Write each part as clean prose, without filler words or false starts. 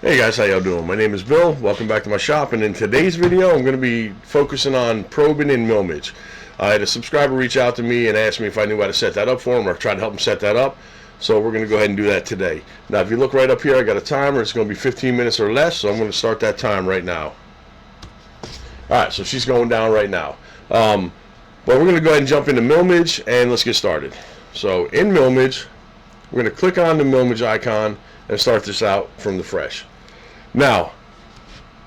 Hey guys, how y'all doing? My name is Bill. Welcome back to my shop, and in today's video I'm going to be focusing on probing in MillMage. I had a subscriber reach out to me and ask me if I knew how to set that up for him, or try to help him set that up. So we're going to go ahead and do that today. Now if you look right up here, I got a timer. It's going to be 15 minutes or less, so I'm going to start that time right now. Alright, so she's going down right now. But we're going to go ahead and jump into MillMage and let's get started. So in MillMage, we're going to click on the MillMage icon and start this out from the fresh. Now,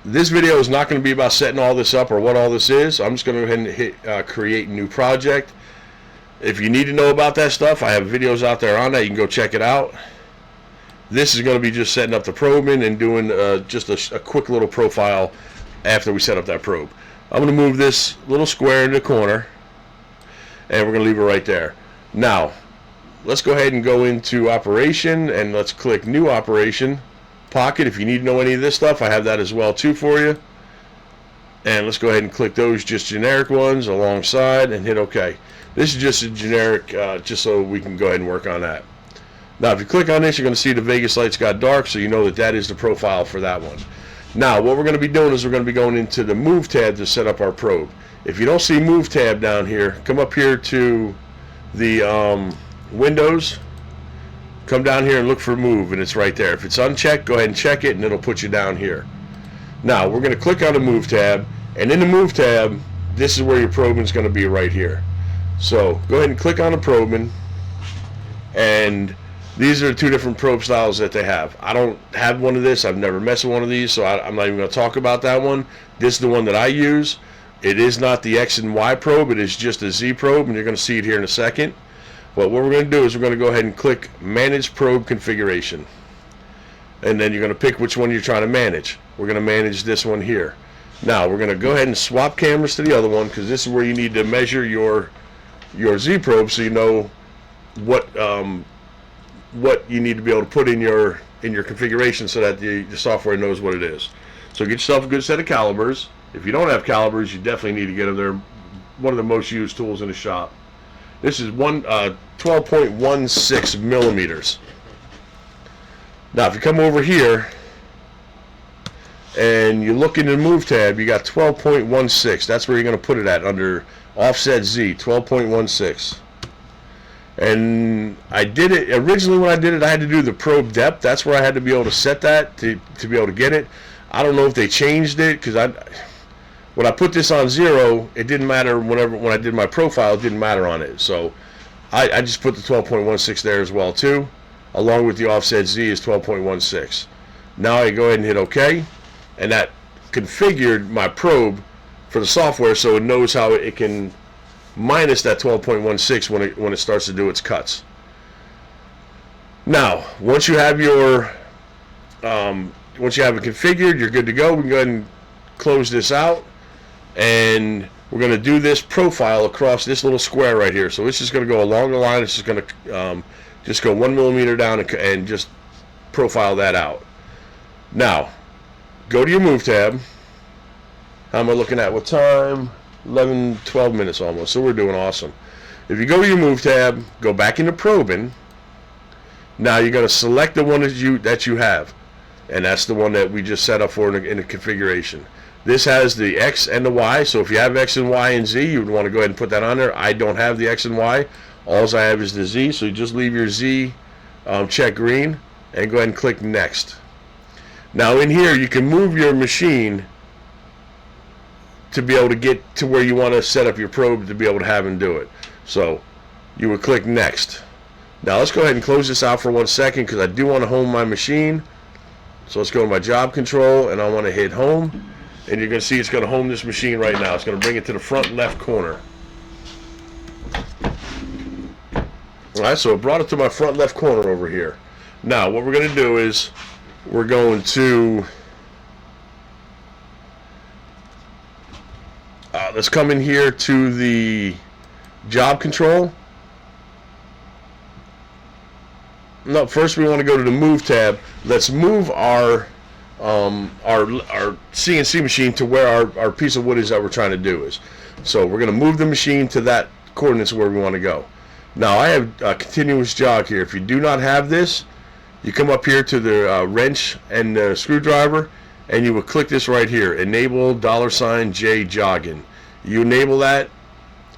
this video is not going to be about setting all this up or what all this is. I'm just going to go ahead and hit create new project. If you need to know about that stuff, I have videos out there on that. You can go check it out. This is going to be just setting up the probing and doing just a quick little profile after we set up that probe. I'm going to move this little square in the corner and we're going to leave it right there. Now, let's go ahead and go into operation and let's click new operation. Pocket. If you need to know any of this stuff, I have that as well too for you. And let's go ahead and click those just generic ones alongside and hit OK. This is just a generic just so we can go ahead and work on that. Now if you click on this, you're going to see the Vegas lights got dark, so you know that that is the profile for that one. Now what we're going to be doing is we're going to be going into the move tab to set up our probe. If you don't see move tab down here, come up here to the Windows, come down here and look for move, and it's right there. If it's unchecked, go ahead and check it and it'll put you down here. Now we're going to click on the move tab, and in the move tab, this is where your probing is going to be right here. So go ahead and click on the probing, and these are the two different probe styles that they have. I don't have one of this. I've never messed with one of these, so I'm not even going to talk about that one. This is the one that I use. It is not the X and Y probe. It is just a Z probe, and you're going to see it here in a second. But what we're going to do is we're going to go ahead and click Manage Probe Configuration. And then you're going to pick which one you're trying to manage. We're going to manage this one here. Now we're going to go ahead and swap cameras to the other one, because this is where you need to measure your Z probe so you know what you need to be able to put in your configuration so that the software knows what it is. So get yourself a good set of calibers. If you don't have calibers, you definitely need to get them. They're one of the most used tools in the shop. This is 12.16 millimeters. Now if you come over here and you look in the move tab, you got 12.16. That's where you're going to put it at, under offset Z, 12.16. And I did it originally. When I did it, I had to do the probe depth. That's where I had to be able to set that to be able to get it. I don't know if they changed it, because when I put this on 0, it didn't matter. When I did my profile, it didn't matter on it. So I just put the 12.16 there as well too, along with the offset Z is 12.16. Now I go ahead and hit OK, and that configured my probe for the software so it knows how it can minus that 12.16 when it starts to do its cuts. Now once you have it configured, you're good to go. We can go ahead and close this out. And we're going to do this profile across this little square right here. So it's just going to go along the line. It's just going to just go 1 millimeter down and just profile that out. Now, go to your move tab. How am I looking at? What time? 11, 12 minutes almost. So we're doing awesome. If you go to your move tab, go back into probing. Now you're going to select the one that you have. And that's the one that we just set up for in the configuration. This has the X and the Y, so if you have X and Y and Z, you would want to go ahead and put that on there. I don't have the X and Y. All I have is the Z, so you just leave your Z check green and go ahead and click Next. Now in here, you can move your machine to be able to get to where you want to set up your probe to be able to have him do it. So you would click Next. Now let's go ahead and close this out for 1 second, because I do want to home my machine. So let's go to my job control, and I want to hit home. And you're going to see it's going to home this machine right now. It's going to bring it to the front left corner. Alright, so it brought it to my front left corner over here. Now, what we're going to do is we're going to let's come in here to the job control. No, first we want to go to the move tab. Let's move our CNC machine to where our piece of wood is that we're trying to do is. So we're going to move the machine to that coordinates where we want to go. Now I have a continuous jog here. If you do not have this, you come up here to the wrench and the screwdriver, and you would click this right here, enable $J jogging. You enable that.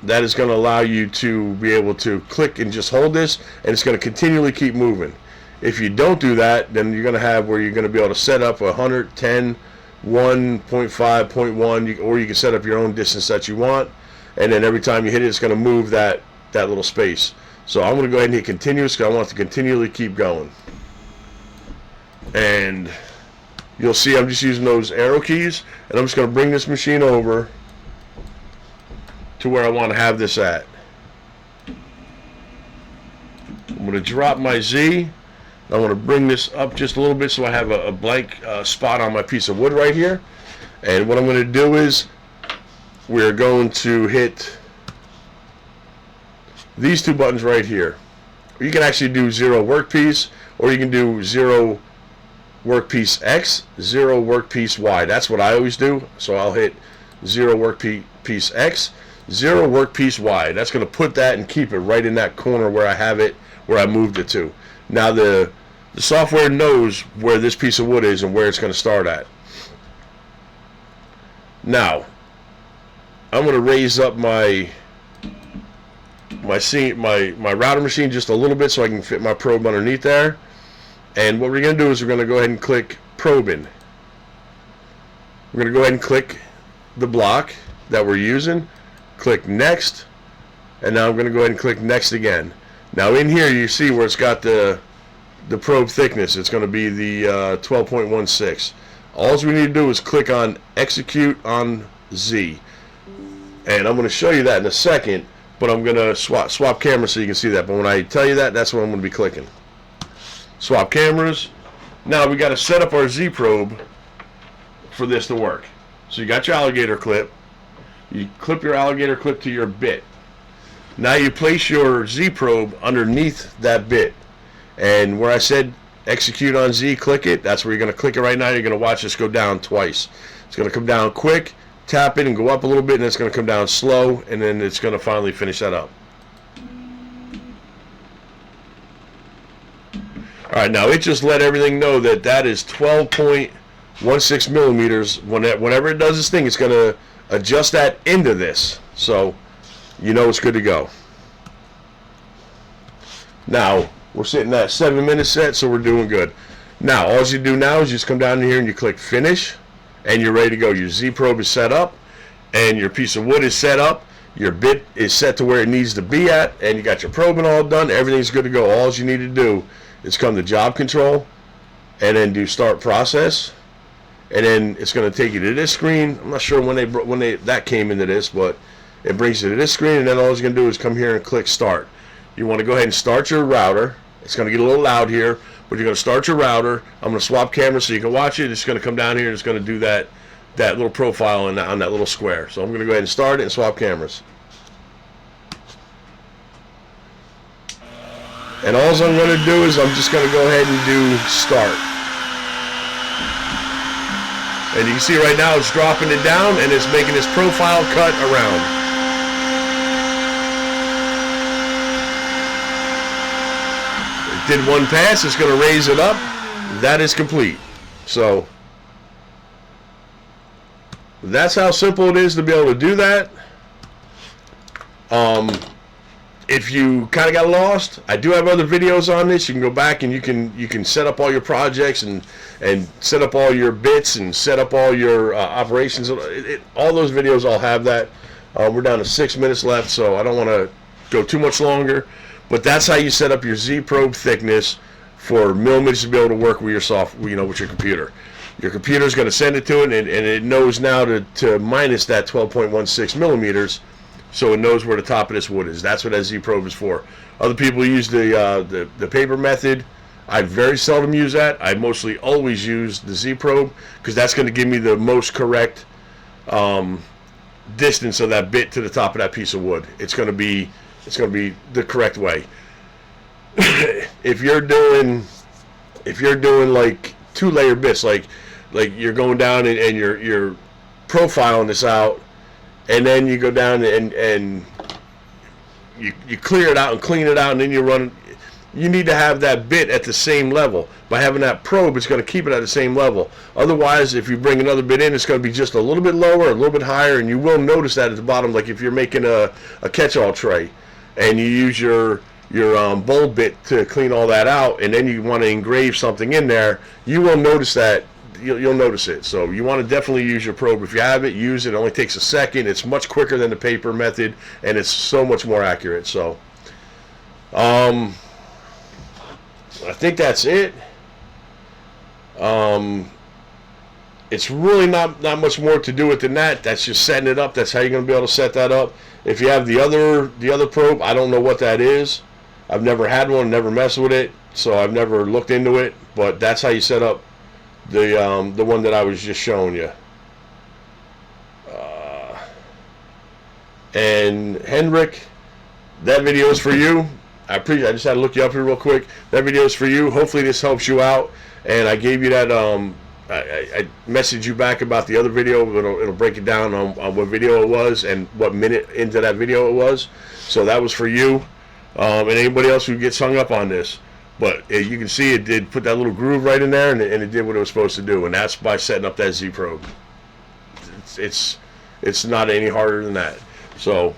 That is going to allow you to be able to click and just hold this, and it's going to continually keep moving. If you don't do that, then you're going to have where you're going to be able to set up 110, 1.5, 0.1, or you can set up your own distance that you want, and then every time you hit it, it's going to move that little space. So I'm going to go ahead and hit continuous because I want it to continually keep going. And you'll see I'm just using those arrow keys, and I'm just going to bring this machine over to where I want to have this at. I'm going to drop my Z. I want to bring this up just a little bit so I have a blank spot on my piece of wood right here. And what I'm going to do is we're going to hit these two buttons right here. You can actually do 0 workpiece, or you can do 0 workpiece X, 0 workpiece Y. That's what I always do. So I'll hit 0 workpiece X, 0 workpiece Y. That's going to put that and keep it right in that corner where I have it, where I moved it to. Now the software knows where this piece of wood is and where it's going to start at. Now I'm going to raise up my router machine just a little bit so I can fit my probe underneath there. And what we're going to do is we're going to go ahead and click probing. We're going to go ahead and click the block that we're using, click next, and now I'm going to go ahead and click next again. Now in here you see where it's got the probe thickness. It's going to be the 12.16. All we need to do is click on execute on Z, and I'm going to show you that in a second, but I'm going to swap cameras so you can see that. But when I tell you that, that's what I'm going to be clicking. Swap cameras. Now we got to set up our Z probe for this to work. So you got your alligator clip. You clip your alligator clip to your bit. Now you place your Z probe underneath that bit. And where I said execute on Z, click it, that's where you're going to click it right now. You're going to watch this go down twice. It's going to come down quick, tap it and go up a little bit, and it's going to come down slow, and then it's going to finally finish that up. Alright, now it just let everything know that that is 12.16 millimeters. Whenever it does this thing, it's going to adjust that into this. So you know it's good to go. Now we're sitting at 7 minutes set, so we're doing good. Now all you do now is just come down here and you click finish, and you're ready to go. Your Z probe is set up, and your piece of wood is set up. Your bit is set to where it needs to be at, and you got your probing all done. Everything's good to go. All you need to do is come to job control and then do start process, and then it's going to take you to this screen. I'm not sure when that came into this, but it brings you to this screen, and then all you're going to do is come here and click start. You want to go ahead and start your router. It's going to get a little loud here, but you're going to start your router. I'm going to swap cameras so you can watch it. It's going to come down here and it's going to do that little profile on that little square. So I'm going to go ahead and start it and swap cameras. And all I'm going to do is I'm just going to go ahead and do start. And you can see right now it's dropping it down and it's making this profile cut around. It did one pass, it's going to raise it up. That is complete. So that's how simple it is to be able to do that. If you kind of got lost, I do have other videos on this. You can go back and you can set up all your projects and set up all your bits and set up all your operations. All those videos, I'll have that. We're down to 6 minutes left, so I don't want to go too much longer. But that's how you set up your Z probe thickness for MillMage to be able to work with your with your computer. Your computer is going to send it to it, and it knows now to minus that 12.16 millimeters. So it knows where the top of this wood is. That's what that Z probe is for. Other people use the paper method. I very seldom use that. I mostly always use the Z probe because that's going to give me the most correct distance of that bit to the top of that piece of wood. It's going to be the correct way. If you're doing like 2-layer bits, like you're going down and you're profiling this out, and then you go down and you clear it out and clean it out, and then you run. you need to have that bit at the same level. By having that probe, it's going to keep it at the same level. Otherwise, if you bring another bit in, it's going to be just a little bit lower, a little bit higher, and you will notice that at the bottom. Like if you're making a catch-all tray and you use your bowl bit to clean all that out, and then you want to engrave something in there, you will notice that. You'll notice it. So you want to definitely use your probe. If you have it, use it. It only takes a second. It's much quicker than the paper method, and it's so much more accurate. So I think that's it. It's really not much more to do with than that. That's just setting it up. That's how you're going to be able to set that up. If you have the other probe, I don't know what that is. I've never had one, never messed with it, so I've never looked into it. But that's how you set up the one that I was just showing you. And Henrik, that video is for you. I just had to look you up here real quick. That video is for you. Hopefully this helps you out. And I gave you that. I messaged you back about the other video. It'll break it down on what video it was and what minute into that video it was. So that was for you. And anybody else who gets hung up on this. But you can see it did put that little groove right in there, and it did what it was supposed to do. And that's by setting up that Z probe. It's not any harder than that. So